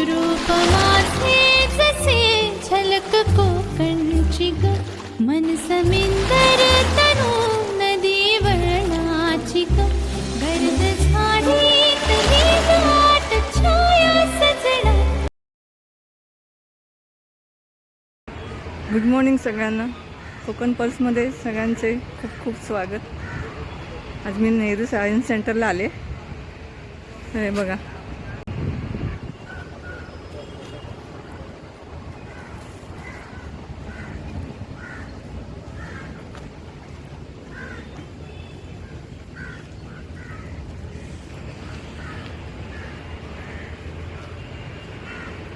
रूप माझे जसे झलक कोकणची ग, मन समिंदर तनु नदी वळणाची ग, गर्द झाडीतली दाट छाया सजणा. गुड मॉर्निंग सगळ्यांना. कोकण पल्समध्ये सगळ्यांचे खूप खूप स्वागत. आज मी नेहरू सायन्स सेंटरला आले. हे बघा,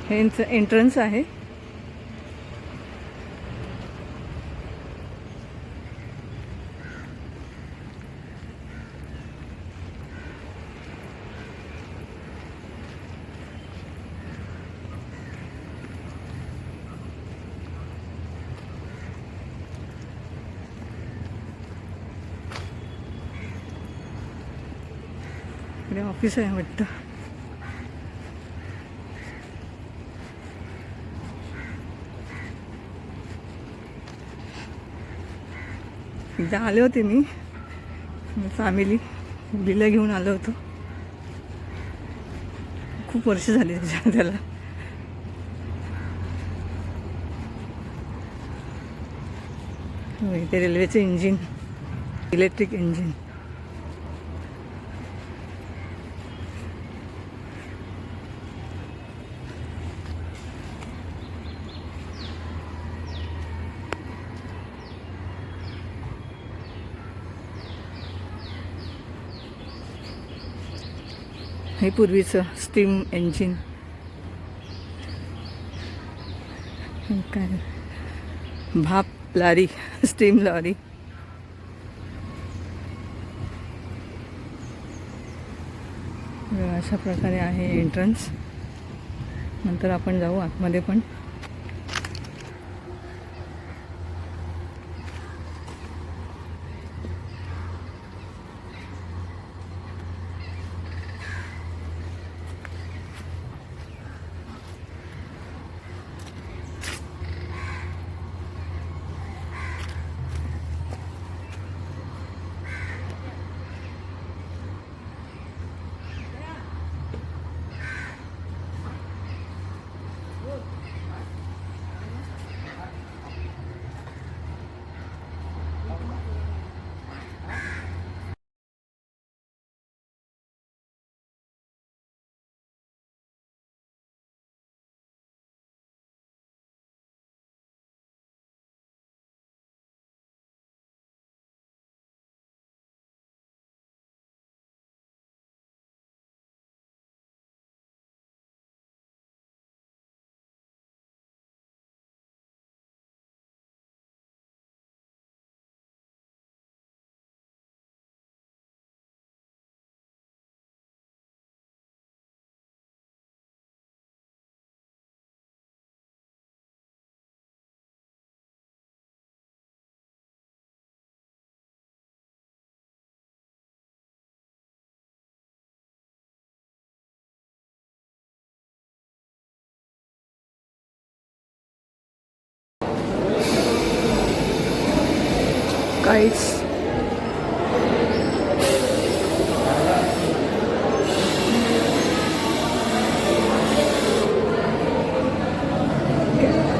हे एंट्रन्स आहे. इकडे ऑफिस आहे वाटतं. एकदा आले होते मी फॅमिली मुलीला घेऊन आलो होतो. खूप वर्ष झाली त्याला. इथे रेल्वेचे इंजिन, इलेक्ट्रिक इंजिन. हे पूर्वीचं स्टीम इंजिन. काय भाप लारी, स्टीम लॉरी. अशा प्रकारे आहे एंट्रन्स. नंतर आपण जाऊ आतमध्ये पण. काहीच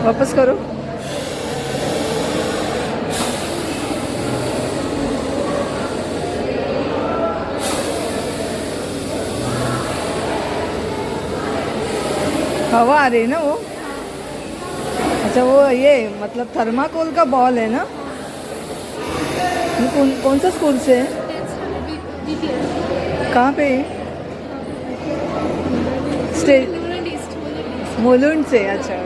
वापस करो. हवा आ रही है ना वो. अच्छा, वो ये मतलब थर्माकोल का बॉल है ना. कौन सा स्कूल से है? कहाँ पे? स्टेट मुलुंड से. अच्छा.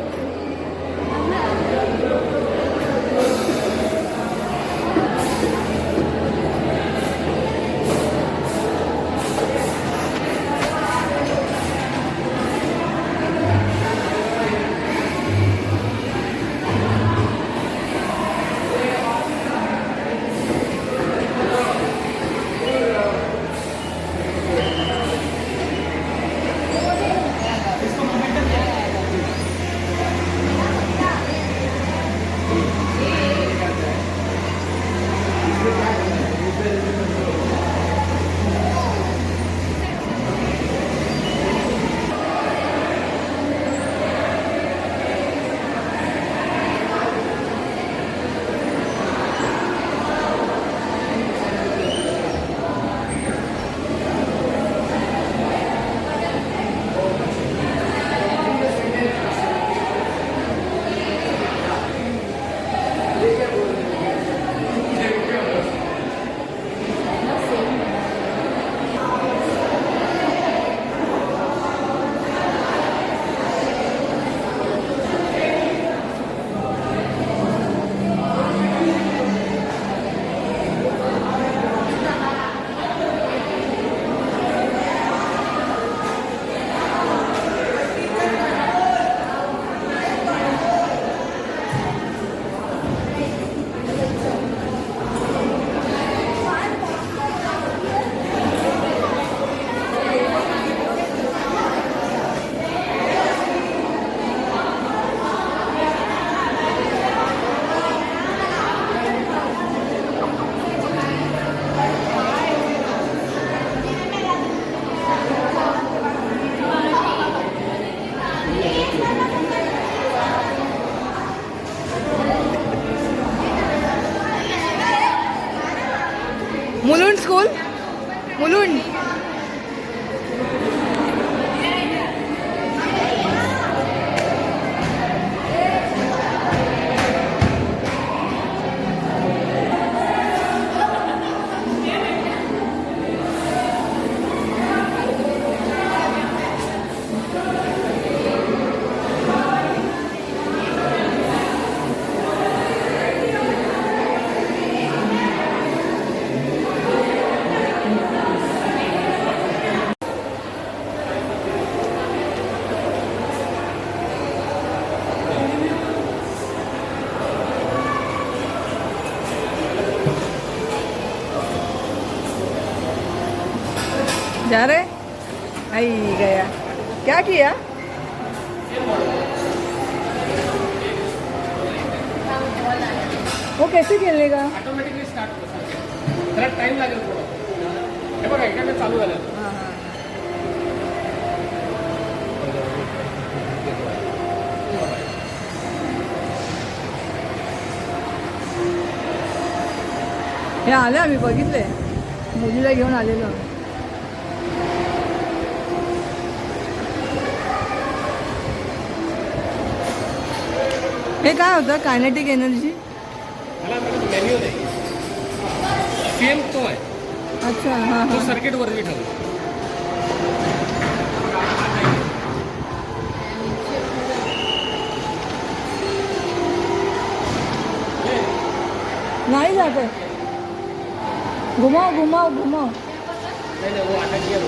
जा रहे? आई गया। क्या किया? वो कैसे खेलने का? ऑटोमॅटिकली स्टार्ट होतं. त्याला टाइम लागेल थोडा. हे बघा एकदा चालू झालं. हां हां. हे आले आम्ही बघितले, मुलीला घेऊन आलेलो. हे काय होतं कायनेटिक एनर्जी? मला मॅन्युअल आहे. सेम तो आहे. अच्छा हां तो हां. सर्किट वरती ठेवला. नाही जात आहे. घुमाव घुमाव घुमाव. नाही नाही वो अटक गया.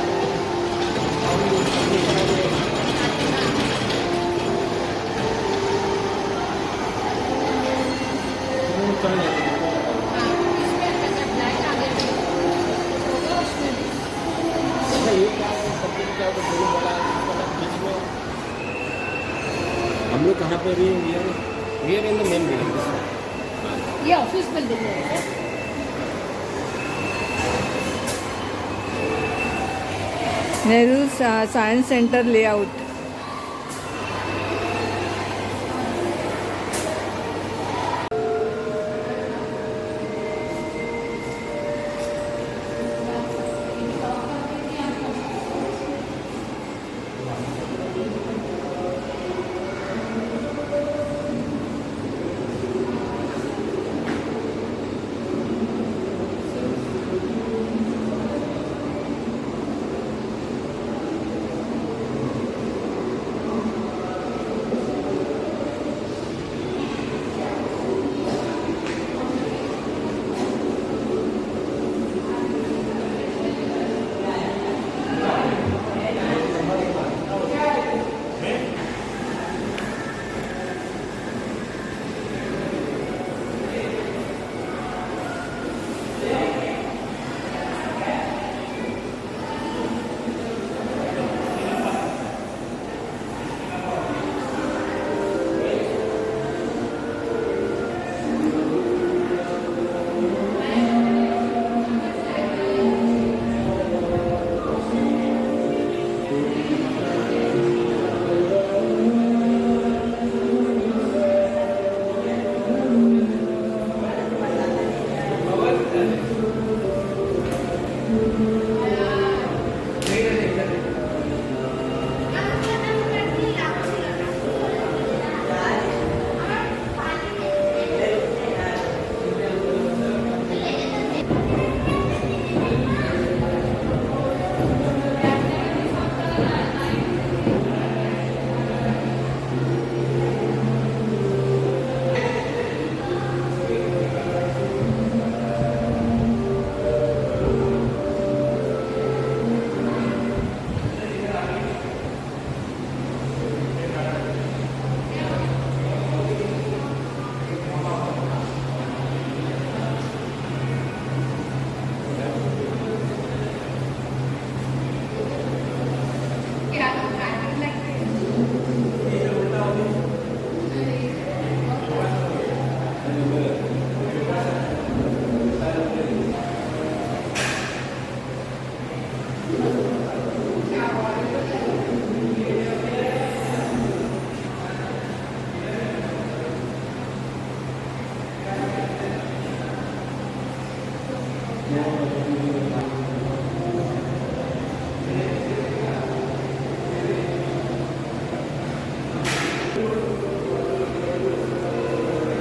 हम लोग कहाँ पे rear in the main building. ये ऑफिस बिल्डिंग है. Nehru science centre layout.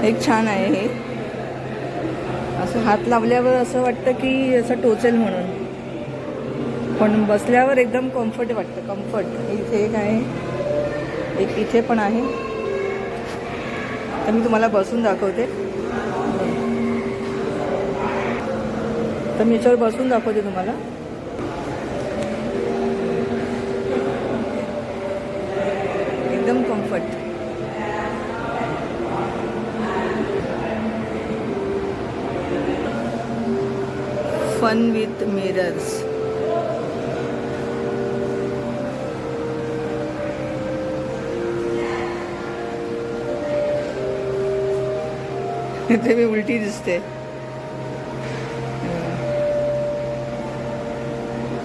एक छान आहे हे. असं हात लावल्यावर असं वाटतं की असं टोचेल म्हणून, पण बसल्यावर एकदम कम्फर्ट वाटतं. कम्फर्ट. इथे एक आहे, एक इथे पण आहे. तर मी तुम्हाला बसून दाखवते. तर मी याच्यावर बसून दाखवते तुम्हाला. एकदम कम्फर्ट. Fun with mirrors. इथे मी उलटी दिसते.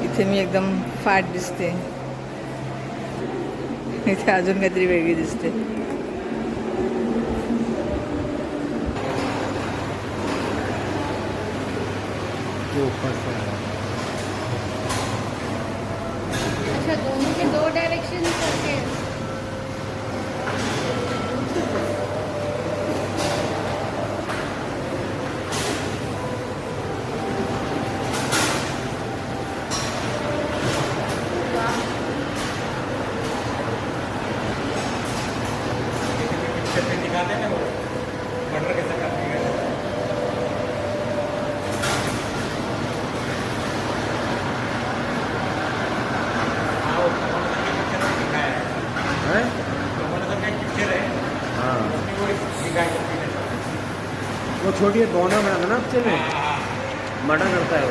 इथे मी एकदम फॅट दिसते. इथे अजून काहीतरी वेगळी दिसते. अच्छा, दोनों के दो डायरेक्शन करके दिखाते हैं वो मटर कैसा करते हैं. वो छोटी दोनों में ना बच्चे में मर्डर करता है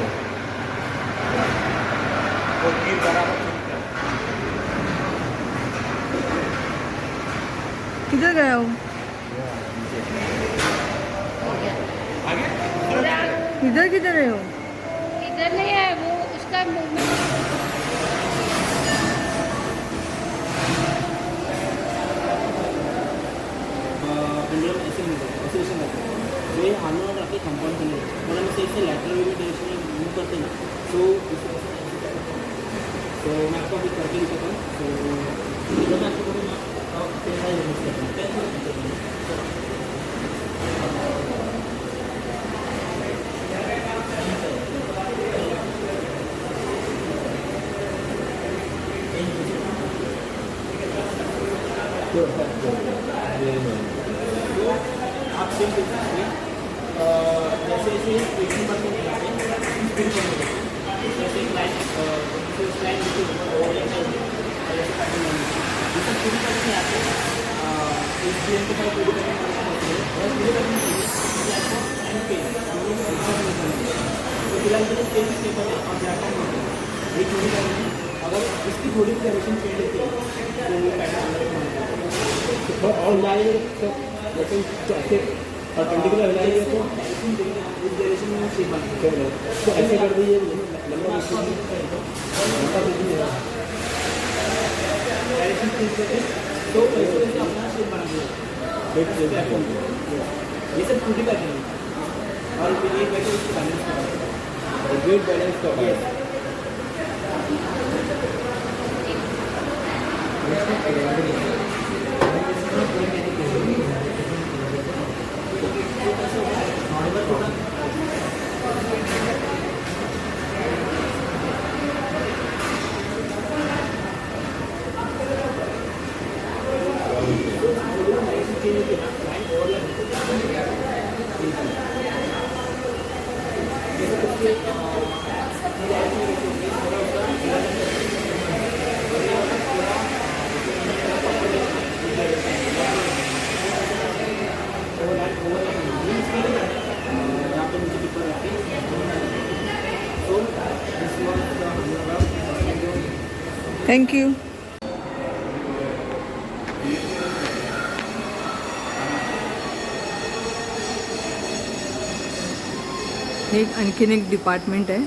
वो तीर बराबर किधर गया वो? इधर किधर है वो? इधर नहीं है वो, उसका मूवमेंट पेंडुलम ऐसे ऑसिलेशन करते हैं. जो ये हार्मोन और आपके कंपाउंड करने और हम इसे लैटरल वेव डायरेक्शन में मूव करते हैं. सो मैं आपको अभी करके दिखाता हूँ. तो इधर मैं आपको करूँगा पेंडुलम यूज करता हूँ. आप सेम देख सकते हैं. जैसे जैसे 18% यहाँ पे स्पिन करने लगते हैं. जैसे एक लाइन इस लाइन नीचे ऊपर ओवरलैप करते हैं और ऐसे पैटर्न बनाते हैं. ये सब पूरी तरह से आते हैं इस गेम के साथ पूरी तरह से होते हैं. और पूरी तरह से एंड पेन दोनों को एक साथ मिलकर होते हैं. तो फिलहाल के लिए पेन स्टेबल है और डायफ्राम होते हैं. ये पूरी तरह से अगर इसकी थोड़ी डायरेक्शन चेंज होती है तो ये पैटर्न और लाइव जैसे ऐसे परपेंडिकुलर हिलाइए तो इस डायरेक्शन में शेप बनती है. तो ऐसे कर दीजिए लंबा डायरेक्शन चेंज करके तो ऐसे अपना शेप बना दिया. ये सब टूटी करते हैं और फिर एक बैठे उसको बैलेंस करा वेट बैलेंस कर. Thank you. हे आणखीन एक डिपार्टमेंट आहे.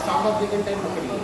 साउंड ऑफ द कंटेंट पकड़िए।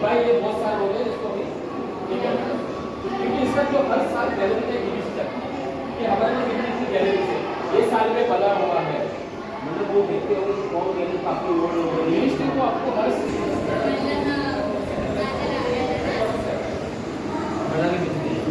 भाई ये बहुत साल हो गए इसको भी, ठीक है, क्योंकि इसका जो हर साल गैलरी में कि हमारे की गैलरी से ये साल में बना हुआ है, मतलब वो देखते हो कौन गैलरी काफी ओल्ड हो गई है, तो आपको हर बना के मिलती है।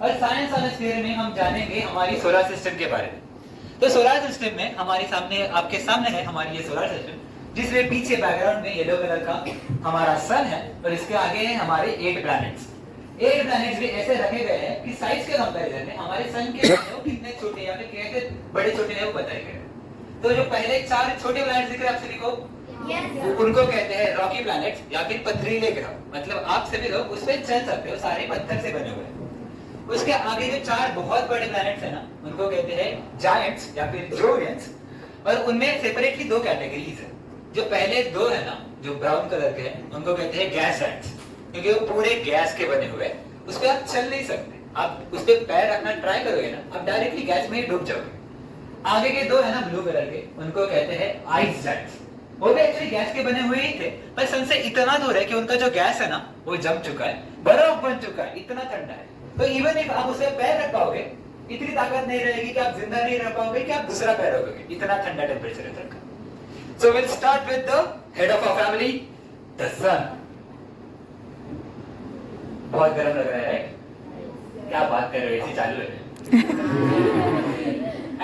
और साइंस वाले स्फीयर में हम जानेंगे हमारी सोलर सिस्टम के बारे में। तो सोलर सिस्टम में हमारे सामने आपके सामने है हमारी ये सोलर सिस्टम, जिसमें पीछे बैकग्राउंड में येलो कलर का हमारा सन है और इसके आगे है हमारे 8 प्लैनेट्स। 8 प्लैनेट्स भी ऐसे रखे गए हैं कि साइज के कंपैरिजन में हमारे सन के वो कितने छोटे या फिर कैसे बड़े छोटे हैं वो बताए गए। तो जो पहले 4 छोटे प्लैनेट्स दिख रहे हैं आप सभी को, उनको कहते हैं रॉकी प्लैनेट्स या फिर पथरीले ग्रह। मतलब आप सभी लोग उस पर चल सकते हो, सारे पत्थर से बने हुए हैं। उसके आगे जो 4 बहुत बड़े प्लैनेट्स हैं ना, उनको कहते हैं जायंट्स या फिर जोवियंस। और उनमें सेपरेटली 2 कैटेगरीज है। जो पहले 2 है ना, जो ब्राउन कलर के हैं, उनको कहते हैं गैस जायंट्स, क्योंकि वो पूरे गैस के बने हुए हैं। उस पर आप चल नहीं सकते, आप उस पर पैर रखना ट्राई करोगे ना, आप डायरेक्टली गैस में ही डूब जाओगे। आगे के 2 है ना ब्लू कलर के, उनको कहते हैं आइस जायंट्स। वो भी एक्चुअली गैस के बने हुए ही थे, पर सन से इतना दूर है कि उनका जो गैस है ना वो जम चुका है, बर्फ बन चुका है, इतना ठंडा है। तो इवन इफ आप उसमें पैर रख पाओगे, इतनी ताकत नहीं रहेगी कि आप जिंदा नहीं रह पाओगे कि आप दूसरा पैर रखोगे, इतना ठंडा टेम्परेचर है का। So we'll start with the head of our family, the sun. बहुत गर्म लग रहा है, right? क्या बात कर रहे हो, ऐसी चालू है।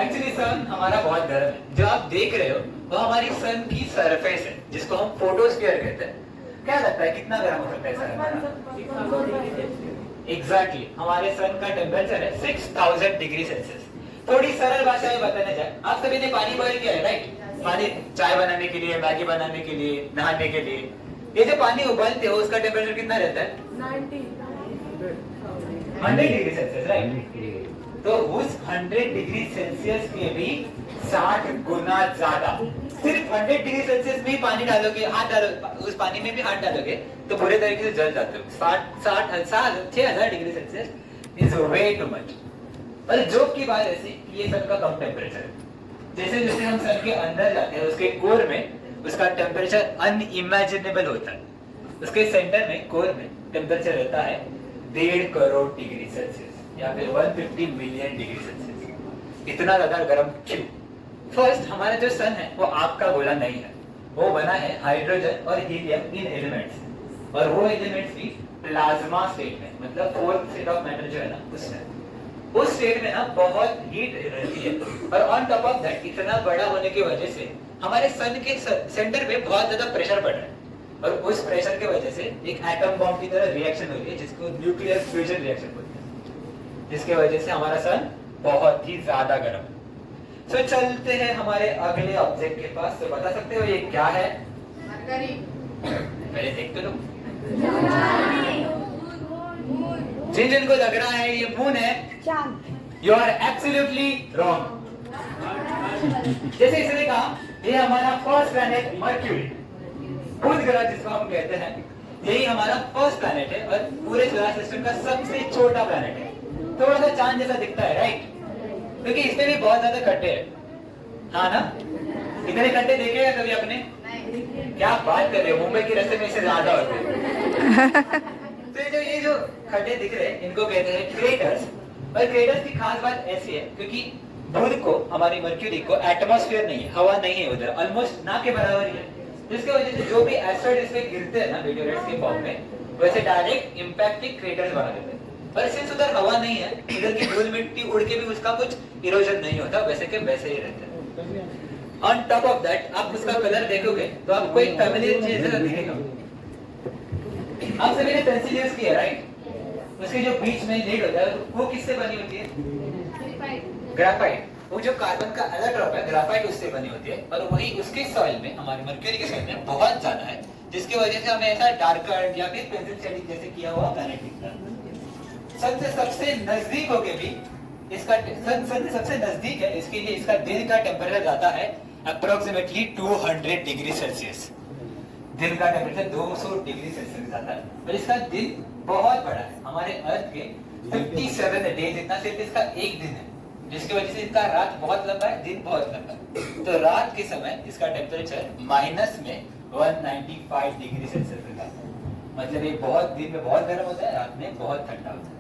एक्चुअली सन हमारा बहुत गर्म है। जो आप देख रहे हो वो हमारी सन की सरफेस है, जिसको हम फोटोस्फीयर कहते हैं। क्या लगता है कितना गर्म हो सकता है सर हमारा? एग्जैक्टली हमारे सन का टेम्परेचर है 6000 डिग्री सेल्सियस। थोड़ी सरल भाषा में बताने जाए, आप सभी ने पानी बॉईल किया है, राइट? पानी चाय बनाने के लिए, मैगी बनाने के लिए, नहाने के लिए। ये जो पानी उबलते हो उसका टेम्परेचर कितना रहता है? 100 डिग्री सेल्सियस, राइट? तो उस 100 डिग्री सेल्सियस के भी 60 गुना ज्यादा। सिर्फ 100 डिग्री सेल्सियस में ही पानी डालोगे, हाथ डालोगे, उस पानी में भी हाथ डालोगे तो पूरे तरीके से जल जाते हो। 6000 degree Celsius is way too much. और जोक की बात ऐसी, ये सन का कम टेम्परेचर है। जैसे जैसे हम सन के अंदर जाते हैं, उसके कोर में उसका टेम्परेचर अनइमेजिनेबल होता है। उसके सेंटर में, कोर में टेम्परेचर रहता है 1.5 करोड़ डिग्री सेल्सियस या फिर 150 मिलियन डिग्री सेल्सियस। इतना ज्यादा गर्म क्यों? फर्स्ट, हमारा जो सन है वो आग का गोला नहीं है, वो बना है हाइड्रोजन और हीलियम इन एलिमेंट्स। और वो एलिमेंट्स भी प्लाज्मा स्टेट में, मतलब 4th स्टेट ऑफ मैटर जो है ना उसमें। उस स्टेट में ना बहुत हीट रहती है। और ऑन टॉप ऑफ दैट इतना बड़ा होने की वजह से हमारे सन के सेंटर पे बहुत ज्यादा प्रेशर पड़ रहा है। और उस प्रेशर की वजह से एक एटम बॉम्ब की तरह रिएक्शन हो रही है, जिसको न्यूक्लियर फ्यूजन रिएक्शन बोलते हैं, जिसके वजह से हमारा सन बहुत ही ज्यादा गर्म है। तो चलते हैं हमारे अगले ऑब्जेक्ट के पास। तो बता सकते हो ये क्या है? पहले देख तो लो। जिन जिनको लग रहा है ये मून है, यू आर एब्सोल्युटली रॉन्ग। जैसे इसने कहा ये हमारा फर्स्ट प्लैनेट मर्क्यूरी, बुध ग्रह जिसको हम कहते हैं, यही हमारा फर्स्ट प्लैनेट है और पूरे सोलर सिस्टम का सबसे छोटा प्लैनेट है। थोड़ा सा चांद जैसा दिखता है, राइट? क्योंकि इसमें भी बहुत ज्यादा खड्डे हैं। हाँ ना? इतने खड्डे देखे हैं कभी आपने? क्या बात कर रहे हो, मुंबई के रास्ते में इससे ज्यादा होते हैं। तो ये जो खड्डे दिख रहे हैं इनको कहते हैं क्रेटर्स। और क्रेटर्स की खास बात ऐसी है क्योंकि बुध को, हमारी मर्क्यूरी को एटमॉस्फेयर नहीं है, हवा नहीं है उधर, ऑलमोस्ट ना के बराबर ही है, जिसकी वजह से जो भी एस्टेरॉइड इस पे गिरते हैं ना मेटेरियल्स के फॉर्म में, वैसे डायरेक्ट इंपैक्टिंग क्रेटर्स बना देते हैं। पर सिंस उधर हवा नहीं है, इधर की धूल मिट्टी उड़ के भी उसका कुछ इरोजन नहीं होता, वैसे के वैसे ही रहते हैं। ऑन टॉप ऑफ दैट आप उसका कलर देखोगे तो आपको एक फैमिलियर चीज दिखेगा। आप सभी ने पेंसिल यूज किया, राइट? उसके जो बीच में लेड होता है वो किससे बनी होती है? ग्राफाइट। वो जो कार्बन का अलग ड्रॉप है, ग्राफाइट उससे बनी होती है। और वही उसके सॉइल में, हमारे मर्क्यूरी के सॉइल में बहुत ज्यादा है, जिसकी वजह से हमें ऐसा डार्कर या फिर पेंसिल शेडिंग जैसे किया हुआ प्लैनेट दिखता है। सन से सबसे नजदीक होके भी इसका सन से सबसे नजदीक है, इसके लिए इसका दिन का टेम्परेचर जाता है अप्रोक्सीमेटली 200 डिग्री सेल्सियस। दिन का टेम्परेचर 200 डिग्री सेल्सियस जाता है। और इसका दिन बहुत बड़ा है, हमारे अर्थ के 57 डेज इतना सिर्फ इसका एक दिन है, जिसकी वजह से इसका रात बहुत लंबा है, दिन बहुत लंबा है। तो रात के समय इसका टेम्परेचर माइनस में 195 डिग्री सेल्सियस रहता है। मतलब ये बहुत दिन में बहुत गर्म होता है, रात में बहुत ठंडा होता है।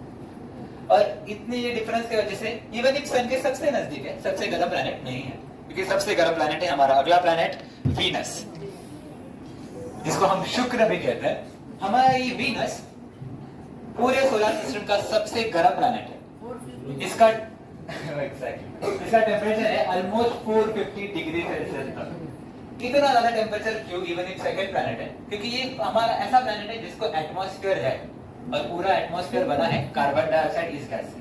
और इतने ये डिफरेंस की वजह से इवन इफ सन के सबसे नजदीक है, सबसे गर्म प्लैनेट नहीं है, क्योंकि सबसे गर्म प्लैनेट है हमारा अगला प्लैनेट वीनस। जिसको हम शुक्र भी कहते हैं, हमारा ये वीनस पूरे सोलर सिस्टम का सबसे गर्म प्लैनेट है। इसका इसका टेम्परेचर है ऑलमोस्ट 450 डिग्री सेल्सियस तक। इतना ज्यादा टेम्परेचर क्यों? इवन इट सेकंड प्लैनेट है क्योंकि ये हमारा ऐसा प्लैनेट है जिसको एटमॉस्फेयर है, और पूरा एटमॉस्फेयर बना है कार्बन डाइऑक्साइड इस गैस से।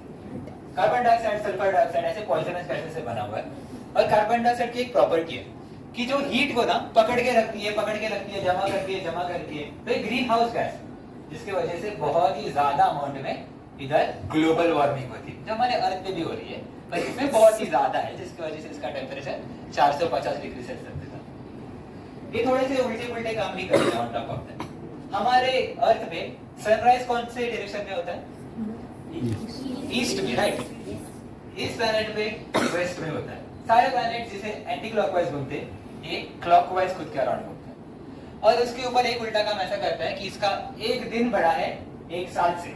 कार्बन डाइऑक्साइड, सल्फर डाइऑक्साइड ऐसे पॉइजनस गैसेस से बना हुआ है। और कार्बन डाइऑक्साइड की एक प्रॉपर्टी है कि जो हीट को ना पकड़ के रखती है, जमा करती है, तो एक ग्रीन हाउस गैस, जिसकी वजह से बहुत ही ज्यादा अमाउंट में इधर ग्लोबल वार्मिंग होती है, जो हमारे अर्थ पे भी हो रही है, पर इसमें बहुत ही ज्यादा है, जिसकी वजह से इसका टेम्परेचर 450 डिग्री सेल्सियस तक। ये थोड़े से उल्टे पुल्टे काम भी करते हैं ऑन टॉप ऑफ दैट। हमारे अर्थ पे सनराइज कौन से डायरेक्शन में होता है? ईस्ट में, राइट। इस प्लैनेट पे वेस्ट में होता है। सारे प्लैनेट जिसे एंटी क्लॉकवाइज घूमते हैं, ये क्लॉकवाइज खुद के अराउंड घूमते हैं। और उसके ऊपर एक उल्टा काम ऐसा करता है कि इसका एक दिन बड़ा है एक साल से।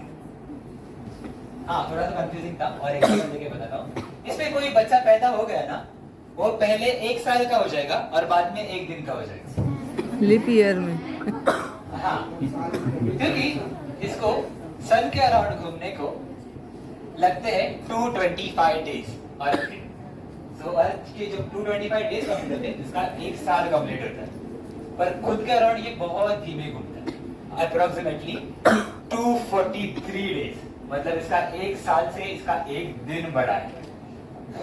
हाँ, थोड़ा सा कंफ्यूजिंग था और एग्जांपल देके बताता हूँ। इसमें कोई बच्चा पैदा हो गया ना, वो पहले एक साल का हो जाएगा और बाद में एक दिन का हो जाएगा लिप ईयर में। हाँ, क्योंकि इसको सन के अराउंड घूमने को लगते हैं 225 डेज। और तो अर्थ के जो 225 डेज कंप्लीट होते हैं, इसका एक साल कंप्लीट होता है। पर खुद के अराउंड ये बहुत धीमे घूमता है, अप्रोक्सीमेटली 243 डेज। मतलब इसका एक साल से इसका एक दिन बड़ा है।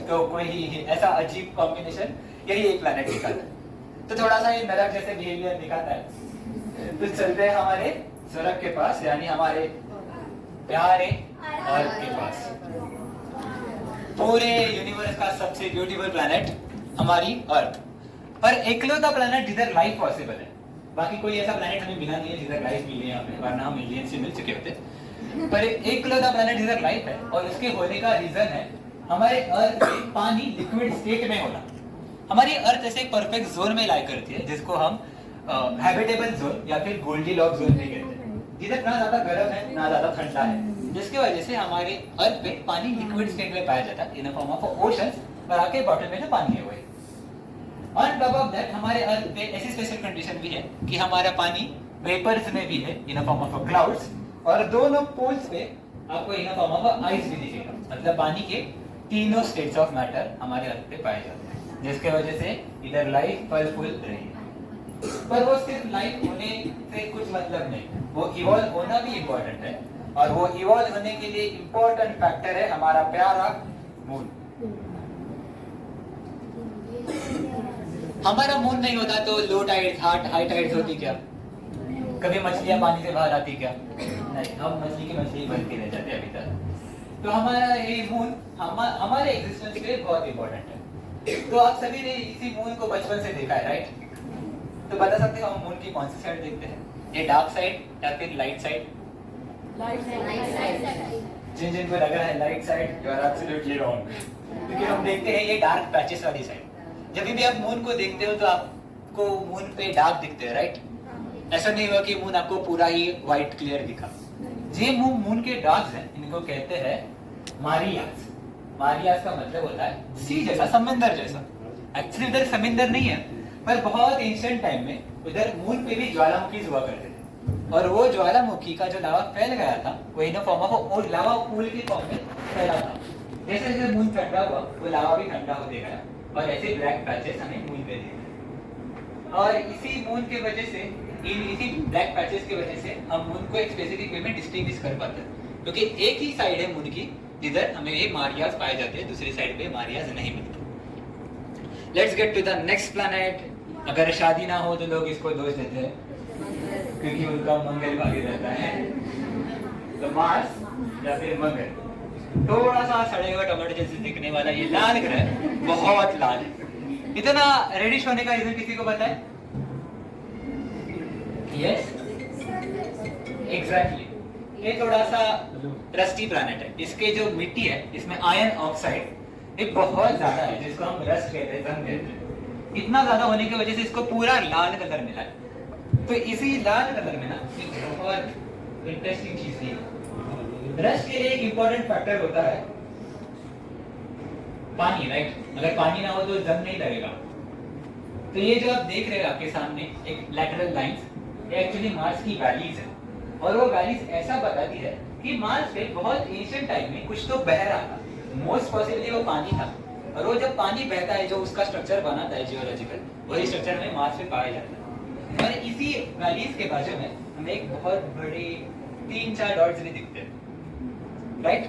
तो कोई ऐसा अजीब कॉम्बिनेशन यही एक प्लैनेट दिखाता है। तो थोड़ा सा ये नरक जैसे बिहेवियर दिखाता है। तो चलते हैं हमारे स्वर्ग के पास, यानी हमारे प्यारे अर्थ के पास। पूरे यूनिवर्स का सबसे ब्यूटीफुल प्लैनेट हमारी अर्थ, और एकलौता प्लैनेट जिधर लाइफ पॉसिबल है। बाकी कोई ऐसा प्लैनेट हमें मिला नहीं है जिधर लाइफ मिली है हमें, वरना हम मिलियन से मिल चुके होते। पर एकलौता प्लैनेट जिधर लाइफ है, और उसके होने का रीजन है हमारे अर्थ में पानी लिक्विड स्टेट में होना। हमारी अर्थ ऐसे एक परफेक्ट जोन में लाई करती है, जिसको हम हैबिटेबल जोन या फिर गोल्डीलॉक्स जोन भी कहते हैं, जिधर ना ज्यादा गर्म है ना ज्यादा ठंडा है, जिसकी वजह से हमारे अर्थ पे पानी लिक्विड स्टेट में पाया जाता है इन फॉर्म ऑफ ओशंस, और आके बॉटम में जो पानी है वही। ऑन टॉप ऑफ दैट हमारे अर्थ पे ऐसी स्पेशल कंडीशन भी है कि हमारा पानी वेपर्स में भी है इन फॉर्म ऑफ क्लाउड्स, और दोनों पोल्स पे आपको इन फॉर्म ऑफ आइस भी दिखेगा। मतलब पानी के तीनों स्टेट्स ऑफ मैटर हमारे अर्थ पे पाए जाते हैं, जिसके वजह से इधर लाइफ फल फूल रही है। पर वो सिर्फ लाइफ होने से कुछ मतलब नहीं, वो इवॉल्व होना भी इम्पोर्टेंट है, और वो इवॉल्व होने के लिए इम्पोर्टेंट फैक्टर है हमारा प्यारा मून। हमारा मून नहीं होता तो लो टाइड्स, हाई टाइड्स होती क्या? कभी मछलियां पानी से बाहर आती क्या? नहीं, हम मछली की मछली बनती रह जाते अभी तक। तो हमारा ये मून हमारे एग्जिस्टेंस के लिए बहुत इंपॉर्टेंट है। तो आप सभी ने इसी मून को बचपन से देखा है, राइट? तो बता सकते हो हम मून की कौन सी साइड देखते हैं? ये डार्क साइड या फिर लाइट साइड? जिन जिनको लग रहा है light side, you are absolutely wrong, क्योंकि हम देखते हैं ये डार्क पैचेस वाली साइड। जब भी आप मून को देखते हो तो आपको मून पे डार्क दिखते हैं, राइट? ऐसा नहीं हुआ कि मून आपको पूरा ही व्हाइट क्लियर दिखा। ये मून के डार्क्स हैं, इनको कहते हैं मारियास। मारियास का मतलब होता है सी जैसा, समंदर जैसा। एक्चुअली उधर समंदर नहीं है, पर बहुत एंशिएंट टाइम में उधर मून पे भी ज्वालामुखी हुआ करते थे, और वो ज्वालामुखी का जो लावा फैल गया था वो in form of lava pool के फॉर्म में फैला था। जैसे जैसे मून ठंडा हुआ वो लावा भी ठंडा होते गया, और ऐसे ब्लैक पैचेस हमें मून पे दिखे। और इसी मून के वजह से, इसी ब्लैक पैचेस की वजह से हम मून को एक स्पेसिफिक वे में डिस्टिंग्विश कर पाते हैं, क्योंकि एक ही साइड है मून की जिधर हमें ये मारियास पाए जाते हैं, दूसरी साइड पे मारियास नहीं मिलते। Let's get to the next planet. अगर शादी ना हो तो लोग इसको दोष देते हैं क्योंकि उनका मंगल भागी रहता है, तो मार्स या फिर मंगल। थोड़ा सा सड़े हुए टमाटर जैसे दिखने वाला ये लाल ग्रह बहुत लाल है। इतना रेडिश होने का रीजन किसी को पता है? Yes, exactly. ये थोड़ा सा रस्टी प्लैनेट है। इसके जो मिट्टी है इसमें आयरन ऑक्साइड एक बहुत ज्यादा है, जिसको हम रस्ट कहते हैं, जंग कहते हैं। इतना ज्यादा होने की वजह से इसको पूरा लाल कलर मिला है। तो इसी लाल कलर में ना एक बहुत इंटरेस्टिंग चीज है। रस्ट के लिए एक इंपॉर्टेंट फैक्टर होता है पानी, राइट? अगर पानी ना हो तो जंग नहीं लगेगा। तो ये जो आप देख रहे हैं आपके सामने एक लैटरल लाइंस, एक्चुअली मार्स की वैलीज है, और वो वैलीज ऐसा बताती है कि मार्स पे बहुत एंशिएंट टाइम में कुछ तो बह रहा था, मोस्ट पॉसिबली वो पानी था, और वो जब पानी बहता है जो उसका स्ट्रक्चर बनाता है जियोलॉजिकल, वही स्ट्रक्चर हमें मार्स पे पाया जाता है। और इसी वैलीज के बाजू में हमें एक बहुत बड़े 3-4 डॉट्स भी दिखते हैं, राइट।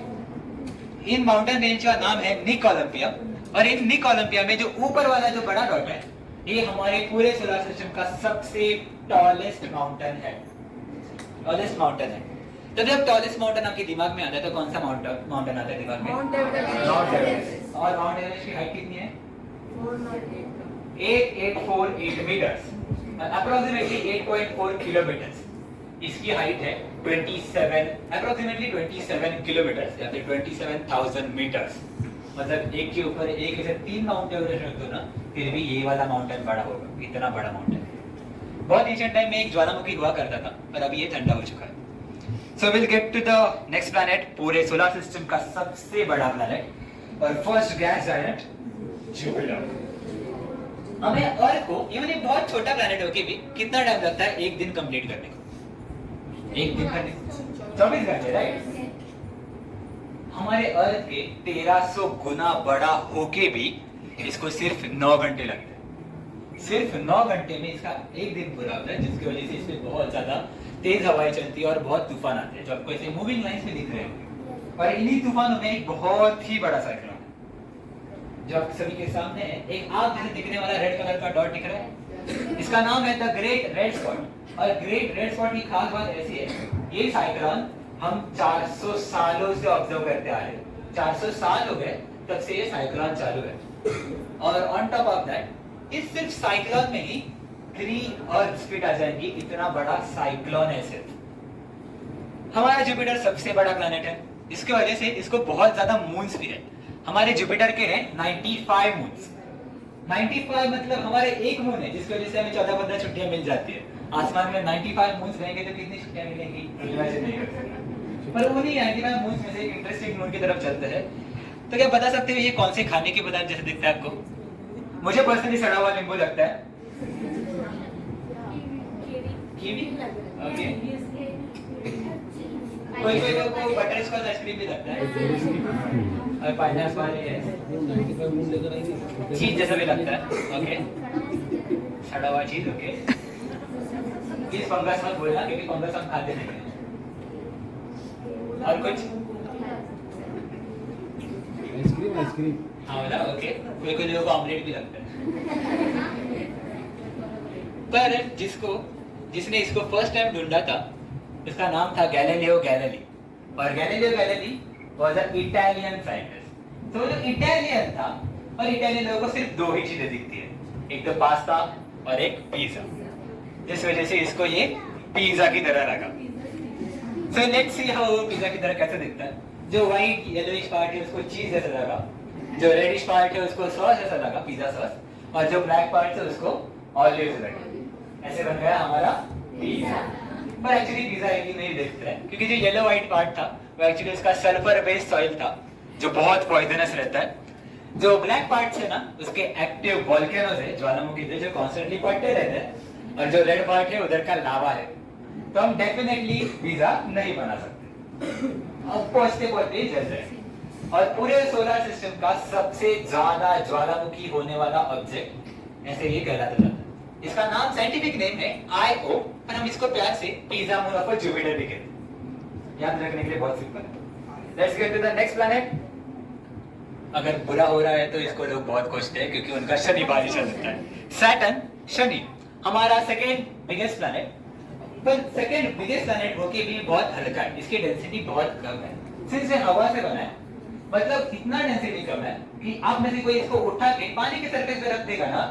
इन माउंटेन रेंज का नाम है निक ओलंपिया, और इन निक ओलंपिया में जो ऊपर वाला जो बड़ा डॉट है ये हमारे पूरे सोलर सिस्टम का सबसे टॉलेस्ट माउंटेन है, टॉलेस्ट माउंटेन है। तो जब टॉलेस्ट माउंटेन आपके दिमाग में आता है तो कौन सा माउंटेन आता है दिमाग में? Mount Everest. Mount Everest. और माउंट एवरेस्ट की हाइट कितनी है? 8848 मीटर्स, अप्रोक्सीमेटली 8.4 किलोमीटर्स। इसकी हाइट है 27 किलोमीटर्स या फिर 27,000 मीटर्स। मतलब एक के ऊपर एक ऐसे 3 माउंट एवरेस्ट रख दो ना, फिर भी ये वाला माउंटेन बड़ा होगा, इतना बड़ा माउंटेन। बहुत एंशिएंट टाइम में एक ज्वालामुखी हुआ करता था, पर अभी ये ठंडा हो चुका है। So will get to the next planet, पूरे सोलर सिस्टम का सबसे बड़ा प्लैनेट और फर्स्ट गैस जायंट जुपिटर। हमें अर्थ को इवन एक बहुत छोटा प्लैनेट होके भी कितना टाइम लगता है एक दिन कंप्लीट करने को? एक दिन करने 24 घंटे, राइट। हमारे अर्थ के 1300 गुना बड़ा होके भी इसको सिर्फ 9 घंटे लगते हैं। सिर्फ 9 घंटे में इसका एक दिन पूरा होता है, जिसकी वजह से इसमें बहुत ज्यादा तेज हवाएं चलती है और बहुत तूफान आते हैं, जो आपको ऐसे मूविंग लाइंस में दिख रहे हैं। और इन्हीं तूफानों में एक बहुत ही बड़ा साइक्लोन है जो आप सभी के सामने है, एक आग जैसे दिखने वाला रेड कलर का डॉट दिख रहा है, इसका नाम है द ग्रेट रेड स्पॉट। और ग्रेट रेड स्पॉट की खास बात ऐसी है, ये साइक्लोन हम 400 सालों से ऑब्जर्व करते आ रहे हैं। 400 साल हो गए तब से ये साइक्लोन चालू है। और ऑन टॉप ऑफ दैट इस सिर्फ साइक्लोन में ही 3 अर्थ्स फिट आ जाएंगी, इतना बड़ा साइक्लोन है सिर्फ। हमारा जुपिटर सबसे बड़ा प्लैनेट है, इसकी वजह से इसको बहुत ज्यादा मून्स भी है। हमारे जुपिटर के हैं 95 मून्स। 95 मतलब हमारे एक मून है, जिसकी वजह से हमें 14-15 छुट्टियां मिल जाती है। आसमान में 95 मून्स रहेंगे तो कितनी छुट्टियां मिलेंगी, इमेजिन नहीं कर सकते। पर उन्हीं 95 मून्स में से एक इंटरेस्टिंग मून की तरफ चलते हैं। तो क्या बता सकते हो ये कौन से खाने के पदार्थ जैसे दिखता है आपको? मुझे पर्सनली सड़ा हुआ नींबू लगता है। कीवी? ओके। कोई लोगों को बटर स्कॉच आइसक्रीम भी लगता है और पाइनएप्पल है, चीज जैसा भी लगता है। ओके, सड़ा हुआ चीज। ओके, प्लीज फंगस मत बोलना क्योंकि फंगस हम खाते नहीं हैं। और कुछ आइसक्रीम हाँ बोला। ओके, कोई लोगों को ऑमलेट भी लगता है। पर जिसने इसको फर्स्ट टाइम ढूंढा था इसका नाम था गैलीलियो गैलीली, और Galileo Galilei was a Italian scientist. तो जो इटालियन था, और इटालियन लोगों को सिर्फ 2 ही चीजें दिखती है, एक तो पास्ता और एक पिज्जा, जिस वजह से इसको ये पिज्जा की तरह लगा। So let's see how pizza की तरह कैसे दिखता है। जो व्हाइट येलोइश पार्ट है उसको चीज जैसा लगा, जो रेडिश पार्ट है उसको सॉस जैसा लगा, पिज्जा सॉस, और जो ब्लैक पार्ट है उसको ऑलिव्स लगा। ऐसे बन गया हमारा पिज्जा। पर एक्चुअली पिज्जा एक ही नहीं दिखता है, क्योंकि जो येलो व्हाइट पार्ट था वो एक्चुअली उसका सल्फर बेस्ड सॉइल था जो बहुत पॉइजनस रहता है। जो ब्लैक पार्ट है ना उसके एक्टिव वोल्केनोज है, ज्वालामुखी थे जो कॉन्स्टेंटली फटते रहते हैं, और जो रेड पार्ट है उधर का लावा है। तो हम डेफिनेटली पिज्जा नहीं बना सकते, अब पहुंचते जल जाए। और पूरे सोलर सिस्टम का सबसे ज्यादा ज्वालामुखी होने वाला ऑब्जेक्ट ऐसे ये कहलाता था। इसका नाम साइंटिफिक नेम है Io, पर हम इसको प्यार से पिज्जा मून ऑफ जुपिटर भी कहते हैं। याद रखने के लिए बहुत सिंपल है। Let's get to the next planet. अगर बुरा हो रहा है तो इसको लोग बहुत खुशते हैं क्योंकि उनका शनि भारी चल सकता है। सैटर्न, शनि हमारा सेकंड बिगेस्ट प्लैनेट, पर सेकंड बिगेस्ट प्लैनेट होके भी बहुत हल्का है, इसकी डेंसिटी बहुत कम है। सिंस ये हवा से बना है, मतलब इतना डेंसिटी कम है कि आप में से कोई इसको उठा के पानी के सरफेस पे रख देगा ना,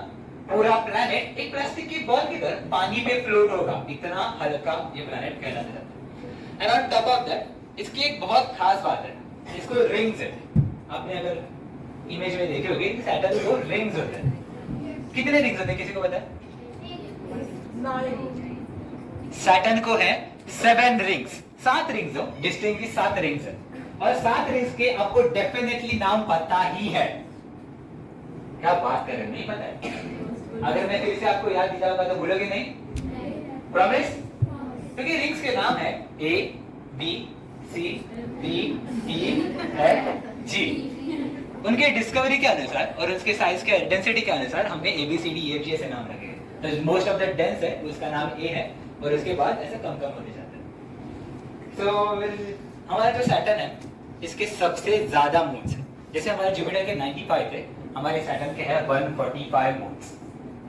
पूरा प्लैनेट एक प्लास्टिक की बॉल की तरह पानी पे फ्लोट होगा, इतना हल्का ये प्लैनेट कहलाता है। And on top of that इसकी एक बहुत खास बात है, इसको रिंग्स है। आपने अगर इमेज में देखे होंगे कि सैटर्न को रिंग्स होते हैं। कितने रिंग्स होते हैं किसी को पता है? सैटर्न को है 7 रिंग्स, 7 रिंग्स हो, डिस्टिंक्टली 7 रिंग्स है। और 7 रिंग्स के आपको डेफिनेटली नाम पता ही है। क्या बात कर रहे हैं, नहीं पता है? अगर मैं फिर से आपको याद दिलाऊंगा तो भूलोगे नहीं? प्रॉमिस? क्योंकि रिंग्स के नाम है A, B, C, D, E, F, G। उनके डिस्कवरी के अनुसार और उसके साइज के डेंसिटी के अनुसार हमने ABCDEFG ऐसे नाम रखे हैं। तो मोस्ट ऑफ द डेंस है उसका नाम A है और उसके बाद ऐसे कम कम होते जाते हैं। तो हमारा जो सैटर्न है इसके सबसे ज्यादा मून्स है। जैसे हमारे जुपिटर के 95 थे, हमारे सैटर्न के है 145 मून्स।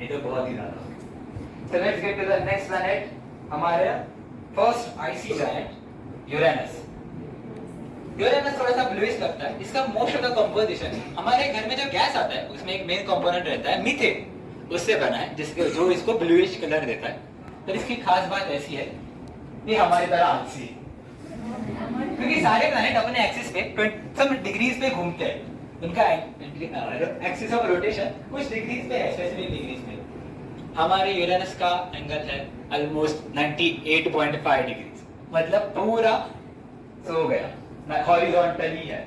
ये तो बहुत ही ज्यादा हो। So let's get to the next planet, हमारा first IC planet Uranus. Uranus थोड़ा सा ब्लूइश लगता है। इसका मोस्ट ऑफ द कंपोजिशन हमारे घर में जो गैस आता है उसमें एक मेन कंपोनेंट रहता है मीथेन, उससे बना है जिसके जो इसको ब्लूइश कलर देता है। तो इसकी खास बात ऐसी है कि हमारी तरह आलसी है, क्योंकि सारे प्लैनेट अपने एक्सिस पे 20 डिग्रीज पे घूमते हैं। उनका एक्सिस ऑफ रोटेशन कुछ डिग्रीज पे है, स्पेसिफिक डिग्रीज पे। हमारे यूरेनस का एंगल है ऑलमोस्ट 98.5 डिग्रीज, मतलब पूरा सो गया, हॉरिजॉन्टली है।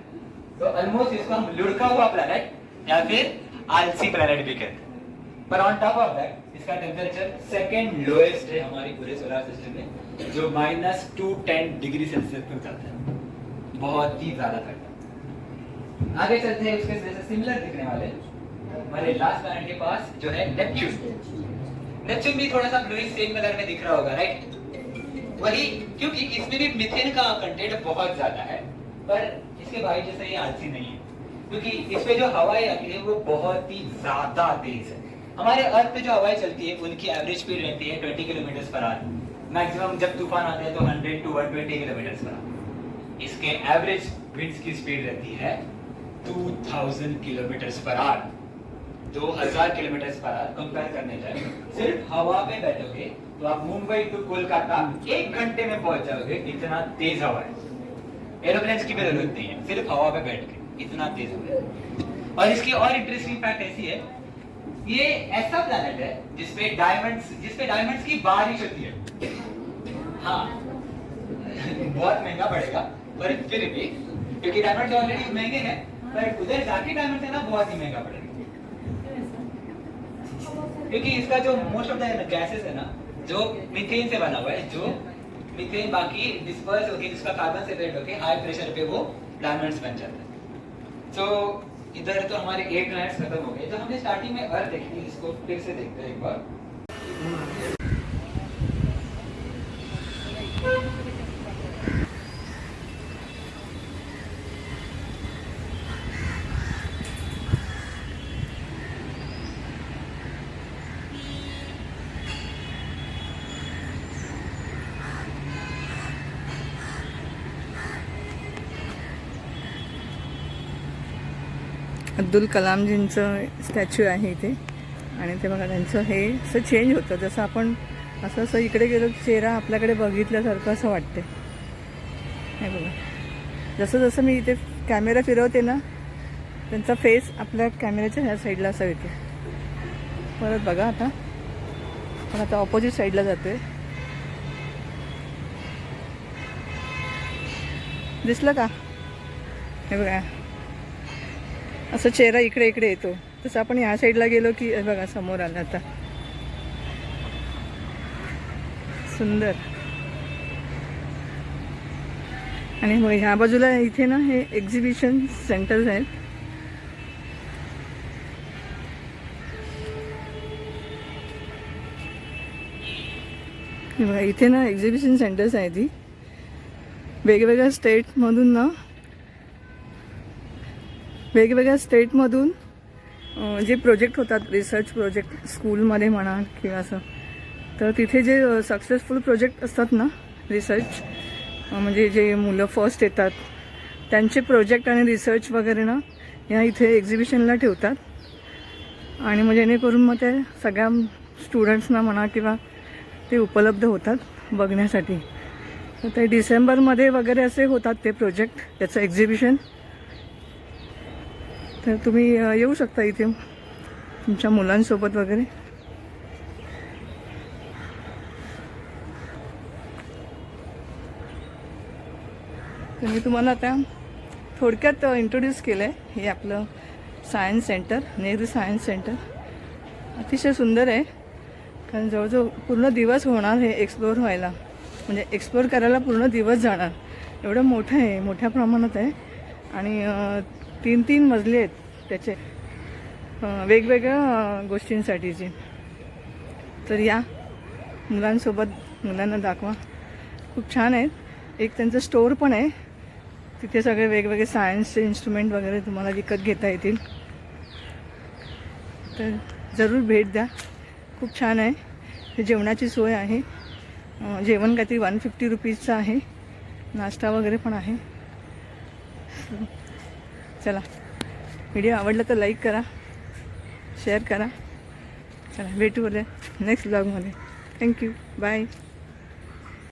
तो ऑलमोस्ट इसको हम लुढ़का हुआ प्लैनेट या फिर आलसी प्लैनेट भी कहते हैं। पर ऑन टॉप ऑफ दैट इसका टेम्परेचर सेकंड लोएस्ट है हमारे पूरे सोलर सिस्टम में, जो -210 डिग्री सेल्सियस तक जाता है, बहुत ही ज्यादा ठंडा। आगे चलते हैं, उसके जैसे सिमिलर दिखने वाले हमारे लास्ट प्लैनेट के पास जो है नेपच्यून। नेपच्यून भी थोड़ा सा ब्लूइश सेम कलर में दिख रहा होगा, राइट? वही, क्योंकि इसमें भी मीथेन का कंटेंट बहुत ज्यादा है, पर इसके भाई जैसे ये आलसी नहीं है, क्योंकि इस पे जो हवाएं आती है वो बहुत ही ज्यादा तेज है। हमारे अर्थ पे जो हवाएं चलती है उनकी एवरेज स्पीड रहती है 20 किलोमीटर पर आवर। मैक्सिमम जब तूफान आते हैं तो 100 to 120 किलोमीटर पर आवर। इसके एवरेज विंड्स की स्पीड रहती है 2000 kilometre per hour. 2000 kilometre per hour compare करने जाए, सिर्फ हवा पे बैठोगे तो आप मुंबई टू कोलकाता 1 घंटे में पहुंच जाओगे, इतना तेज हवा है। एरोप्लेन की भी जरूरत नहीं है, सिर्फ हवा पे बैठ के इतना तेज हवा है। और इसकी और इंटरेस्टिंग फैक्ट ऐसी है, ये ऐसा प्लैनेट है जिसपे डायमंड्स की बारिश होती है। हाँ बहुत महंगा पड़ेगा, पर फिर भी, क्योंकि डायमंड ऑलरेडी महंगे हैं, पर उधर जाके डायमंड है ना बहुत ही महंगा पड़ेगा, क्योंकि इसका जो मोस्ट ऑफ द गैसेस है ना जो मीथेन से बना हुआ है, जो मीथेन बाकी डिस्पर्स होके जिसका कार्बन सेपरेट होके हाई प्रेशर पे वो डायमंड्स बन जाते हैं। तो इधर तो हमारे 8 प्लैनेट्स खत्म हो गए। जो हमने स्टार्टिंग में अर्थ देखी थी, इसको फिर से देखते हैं एक बार। अब्दुल कलामजींचं स्टॅच्यू आहे इथे, आणि ते बघा त्यांचं हे असं चेंज होतं, जसं आपण असं इकडे गेलो की चेहरा आपल्याकडे बघितल्यासारखं असं वाटते। हे बघा, जसं जसं मी इथे कॅमेरा फिरवते ना त्यांचा फेस आपल्या कॅमेऱ्याच्या ह्या साईडला असं येते। परत बघा आता, पण आता ऑपोजिट साईडला जाते, दिसलं का? हे बघा असं चेहरा इकडे इकडे येतो, तसं आपण ह्या साईडला गेलो की बघा समोर आला आता, सुंदर। आणि मग ह्या बाजूला इथे ना हे एक्झिबिशन सेंटर्स आहेत। बघा इथे ना एक्झिबिशन सेंटर्स आहेत, ही वेगवेगळ्या स्टेटमधून ना, वेगवेगळ्या स्टेटमधून जे प्रोजेक्ट होतात, रिसर्च प्रोजेक्ट स्कूलमध्ये म्हणा किंवा असं, तर तिथे जे सक्सेसफुल प्रोजेक्ट असतात ना, रिसर्च म्हणजे जे मुलं फर्स्ट येतात त्यांचे प्रोजेक्ट आणि रिसर्च वगैरे ना ह्या इथे एक्झिबिशनला ठेवतात, आणि मग जेणेकरून मग ते सगळ्या स्टुडंट्सना म्हणा किंवा ते उपलब्ध होतात बघण्यासाठी। तर ते डिसेंबरमध्ये वगैरे असे होतात ते प्रोजेक्ट, त्याचं एक्झिबिशन। तर तुम्ही येऊ शकता इथे तुमच्या मुलांसोबत वगैरे। तर मी तुम्हाला आता थोडक्यात इंट्रोड्यूस केलं आहे, हे आपलं science centre, Nehru science centre अतिशय सुंदर आहे, कारण जवळजवळ पूर्ण दिवस होणार हे एक्सप्लोअर व्हायला, म्हणजे एक्सप्लोअर करायला पूर्ण दिवस जाणार. एवढं मोठं आहे, मोठ्या प्रमाणात आहे आणि 3-3 मजले आहेत त्याचे, वेगवेगळ्या गोष्टींसाठीचे. तर या मुलांसोबत मुलांना दाखवा, खूप छान आहेत. एक त्यांचं स्टोअर पण आहे, तिथे सगळे वेगवेगळे सायन्सचे इन्स्ट्रुमेंट वगैरे तुम्हाला विकत घेता येतील. तर जरूर भेट द्या, खूप छान आहे. हे जेवणाची सोय आहे, जेवण काहीतरी 150 रुपीजचं आहे, नाश्ता वगैरे पण आहे. चला, व्हिडिओ आवडला तर लाईक करा, शेअर करा. चला भेटू उद्या नेक्स्ट ब्लॉगमध्ये. Thank you, bye.